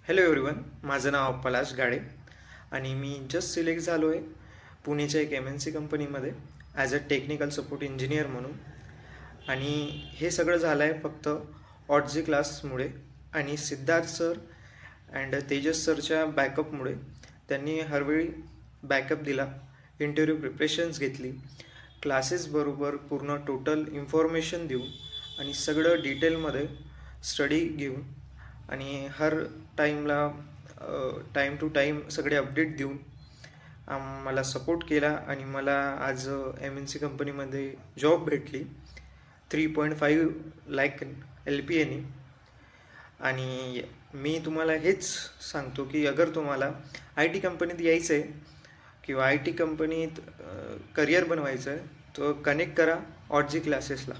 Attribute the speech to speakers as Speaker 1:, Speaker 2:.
Speaker 1: Hello everyone, माझं नाव पलाश गाडे आणि मी just select झालो आहे पुणेच्या एक MNC कंपनीमध्ये as a technical support engineer म्हणून. आणि हे सगळं झालं आहे फक्त ऑटजी क्लासमुळे आणि सिद्धार्थ सर अँड तेजस सरच्या बॅकअपमुळे. त्यांनी हरवेळी बॅकअप दिला, इंटरव्ह्यू प्रिपरेशन्स घेतली, क्लासेस बरोबर पूर्ण टोटल इन्फॉर्मेशन देऊन आणि सगळं डिटेलमध्ये स्टडी घेऊन आणि हर टाईमला टाईम टू टाईम सगळे अपडेट देऊन मला सपोर्ट केला आणि मला आज MNC कंपनीमध्ये जॉब भेटली 3.5 लाख LPAने. आणि मी तुम्हाला हेच सांगतो की अगर तुम्हाला IT कंपनीत यायचं आहे किंवा IT कंपनीत करिअर बनवायचं आहे तर कनेक्ट करा ऑटजी क्लासेसला.